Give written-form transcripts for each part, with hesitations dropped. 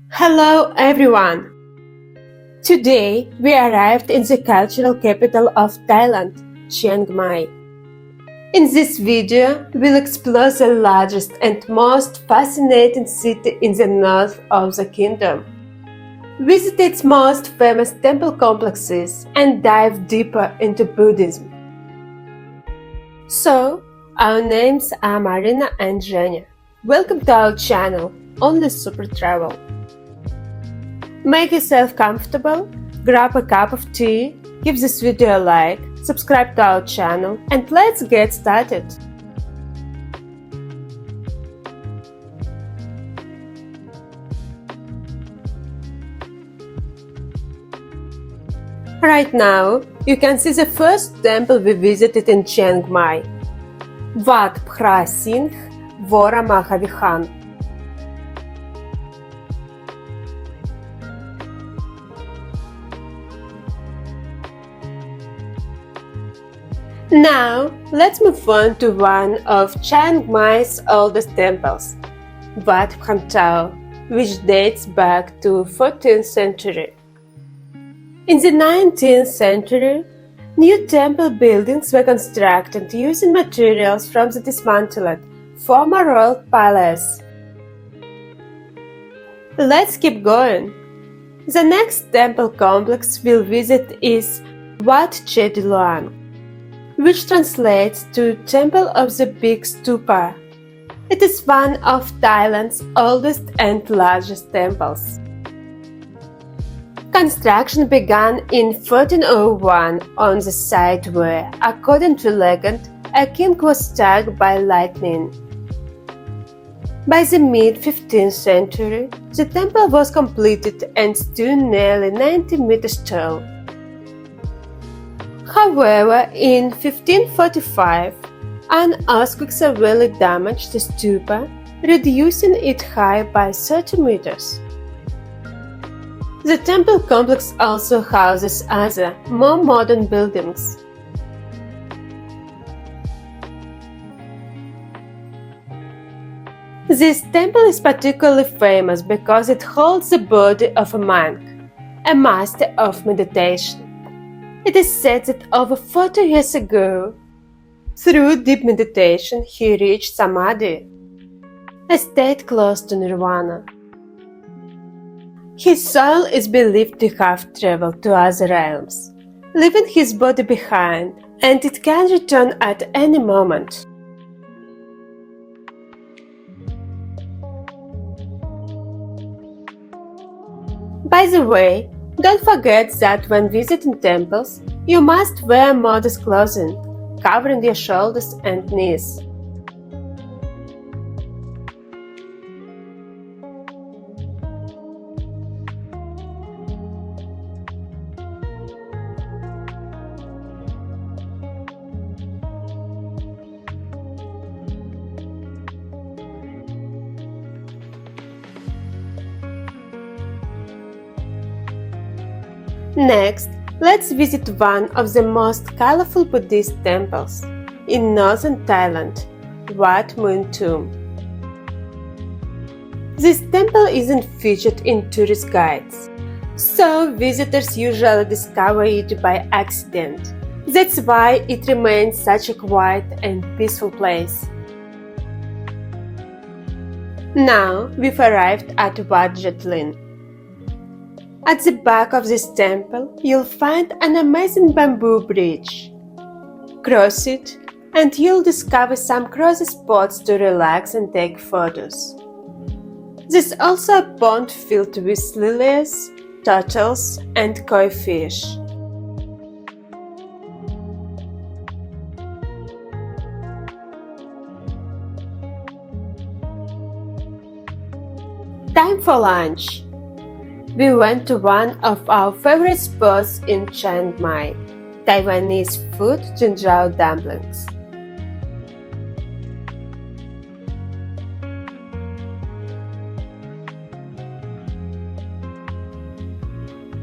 Hello everyone! Today we arrived in the cultural capital of Thailand, Chiang Mai. In this video, we'll explore the largest and most fascinating city in the north of the kingdom, visit its most famous temple complexes, and dive deeper into Buddhism. So, our names are Marina and Zhenya. Welcome to our channel, Only Super Travel. Make yourself comfortable, grab a cup of tea, give this video a like, subscribe to our channel, and let's get started! Right now, you can see the first temple we visited in Chiang Mai, Wat Phra Singh Woramahawihan. Now, let's move on to one of Chiang Mai's oldest temples, Wat Phantao, which dates back to 14th century. In the 19th century, new temple buildings were constructed using materials from the dismantled former royal palace. Let's keep going. The next temple complex we'll visit is Wat Chedi Luang, which translates to Temple of the Big Stupa. It is one of Thailand's oldest and largest temples. Construction began in 1401 on the site where, according to legend, a king was struck by lightning. By the mid-15th century, the temple was completed and stood nearly 90 meters tall. However, in 1545, an earthquake severely damaged the stupa, reducing its height by 30 meters. The temple complex also houses other, more modern buildings. This temple is particularly famous because it holds the body of a monk, a master of meditation. It is said that over 40 years ago, through deep meditation, he reached Samadhi, a state close to nirvana. His soul is believed to have traveled to other realms, leaving his body behind, and it can return at any moment. By the way, don't forget that when visiting temples, you must wear modest clothing, covering your shoulders and knees. Next, let's visit one of the most colorful Buddhist temples in northern Thailand, Wat Muentoom. This temple isn't featured in tourist guides, so visitors usually discover it by accident. That's why it remains such a quiet and peaceful place. Now we've arrived at Wat Chedi Luang. At the back of this temple, you'll find an amazing bamboo bridge. Cross it, and you'll discover some cozy spots to relax and take photos. There's also a pond filled with lilies, turtles, and koi fish. Time for lunch. We went to one of our favorite spots in Chiang Mai, Taiwanese food ginger dumplings.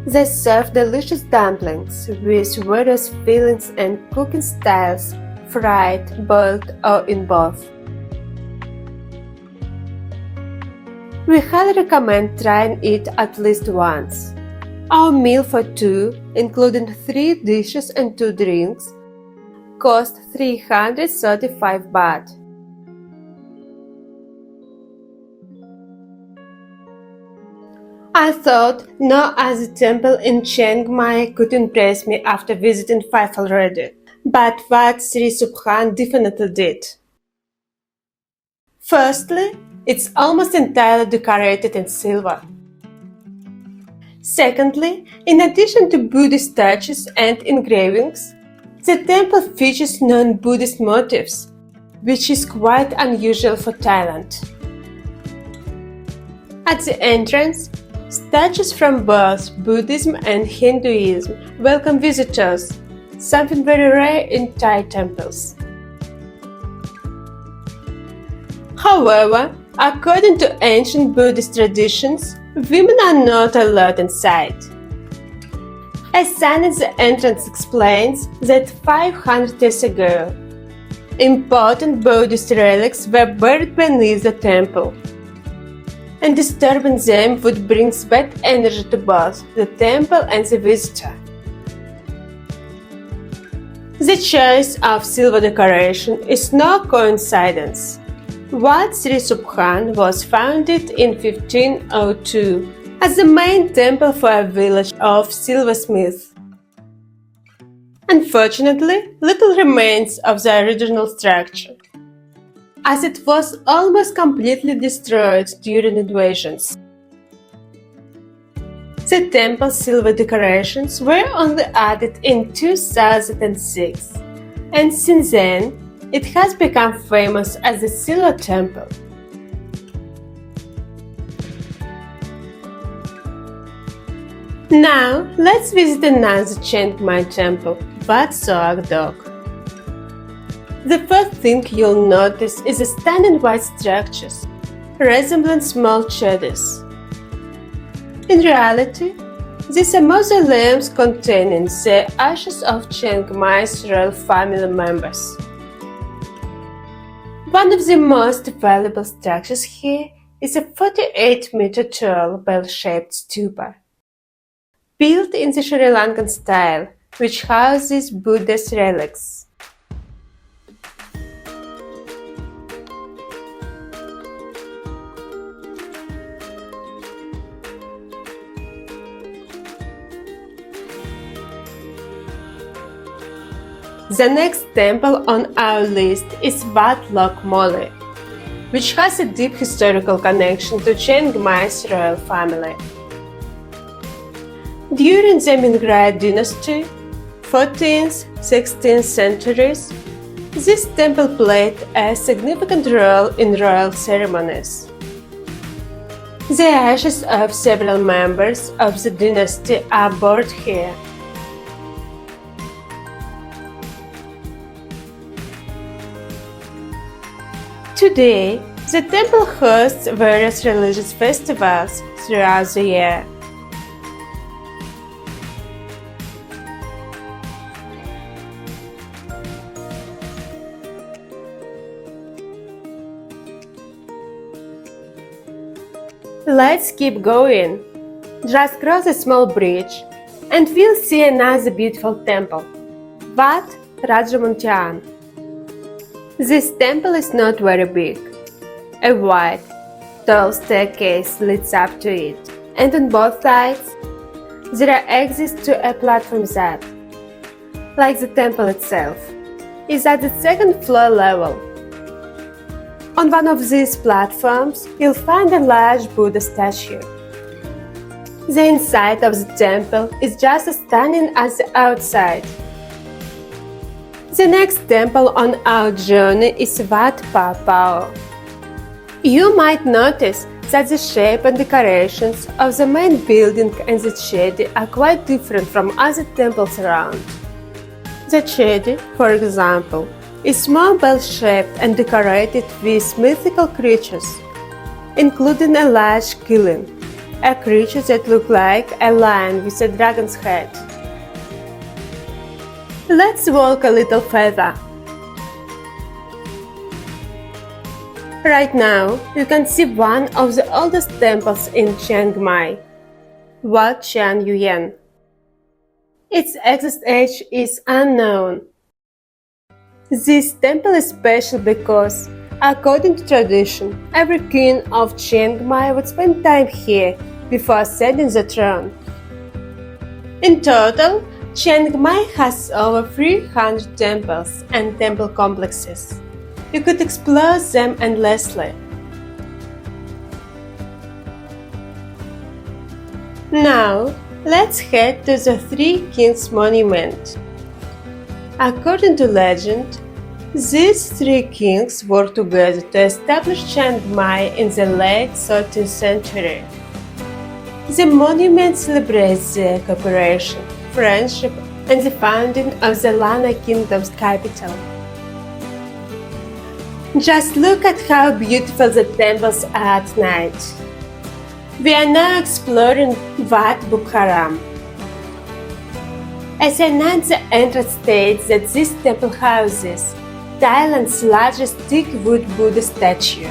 They serve delicious dumplings with various fillings and cooking styles, fried, boiled, or in both. We highly recommend trying it at least once. Our meal for two, including 3 dishes and 2 drinks, cost 335 baht. I thought no other temple in Chiang Mai could impress me after visiting 5 already, but Wat Sri Subhan definitely did. Firstly, it's almost entirely decorated in silver. Secondly, in addition to Buddhist statues and engravings, the temple features non-Buddhist motifs, which is quite unusual for Thailand. At the entrance, statues from both Buddhism and Hinduism welcome visitors, something very rare in Thai temples. However, according to ancient Buddhist traditions, women are not allowed inside. A sign at the entrance explains that 500 years ago, important Buddhist relics were buried beneath the temple, and disturbing them would bring bad energy to both the temple and the visitor. The choice of silver decoration is no coincidence. Wat Sri Subhan was founded in 1502 as the main temple for a village of silversmiths. Unfortunately, little remains of the original structure, as it was almost completely destroyed during invasions. The temple's silver decorations were only added in 2006, and since then, it has become famous as the Silver Temple. Now, let's visit another Chiang Mai temple, Wat Soak Dok. The first thing you'll notice is the stunning white structures, resembling small chedis. In reality, these are mausoleums containing the ashes of Chiang Mai's royal family members. One of the most valuable structures here is a 48-meter tall bell-shaped stupa, built in the Sri Lankan style, which houses Buddha's relics. The next temple on our list is Wat Lok Mole, which has a deep historical connection to Chiang Mai's royal family. During the Mingrai dynasty, 14th, 16th centuries, this temple played a significant role in royal ceremonies. The ashes of several members of the dynasty are buried here. Today, the temple hosts various religious festivals throughout the year. Let's keep going. Just cross a small bridge and we'll see another beautiful temple, Wat Phra Singh Woramahawihan. This temple is not very big. A wide, tall staircase leads up to it, and on both sides, there are exits to a platform that, like the temple itself, is at the second floor level. On one of these platforms, you'll find a large Buddha statue. The inside of the temple is just as stunning as the outside. The next temple on our journey is Wat Phantao. You might notice that the shape and decorations of the main building and the Chedi are quite different from other temples around. The Chedi, for example, is more bell-shaped and decorated with mythical creatures, including a large kilin, a creature that looks like a lion with a dragon's head. Let's walk a little further. Right now, you can see one of the oldest temples in Chiang Mai, Wat Chedi. Its exact age is unknown. This temple is special because, according to tradition, every king of Chiang Mai would spend time here before ascending the throne. In total, Chiang Mai has over 300 temples and temple complexes. You could explore them endlessly. Now, let's head to the Three Kings Monument. According to legend, these three kings worked together to establish Chiang Mai in the late 13th century. The monument celebrates their cooperation, friendship, and the founding of the Lana Kingdom's capital. Just look at how beautiful the temples are at night. We are now exploring Wat Bukharam. As I announced, the entrance states that this temple houses Thailand's largest teak wood Buddha statue.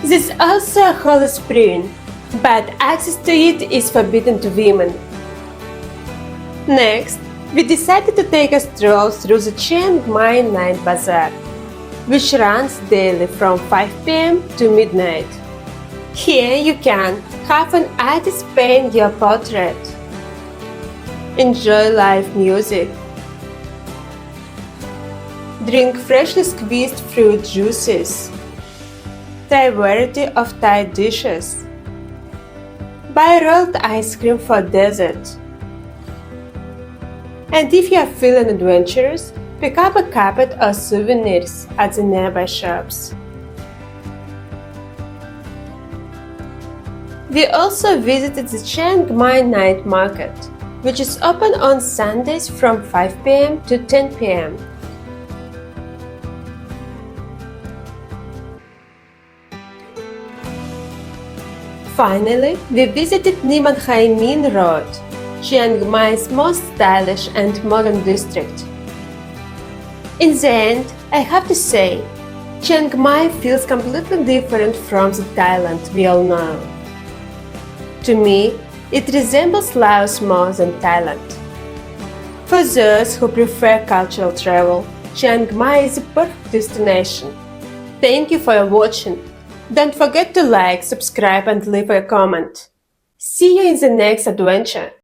There is also a holy spring, but access to it is forbidden to women. Next, we decided to take a stroll through the Chiang Mai Night Bazaar, which runs daily from 5 p.m. to midnight. Here you can have an artist paint your portrait, enjoy live music, drink freshly squeezed fruit juices, try a variety of Thai dishes, buy rolled ice cream for dessert. And if you are feeling adventurous, pick up a carpet or souvenirs at the nearby shops. We also visited the Chiang Mai Night Market, which is open on Sundays from 5 p.m. to 10 p.m. Finally, we visited Niman Hai Min Road, Chiang Mai's most stylish and modern district. In the end, I have to say, Chiang Mai feels completely different from the Thailand we all know. To me, it resembles Laos more than Thailand. For those who prefer cultural travel, Chiang Mai is a perfect destination. Thank you for watching. Don't forget to like, subscribe and leave a comment. See you in the next adventure.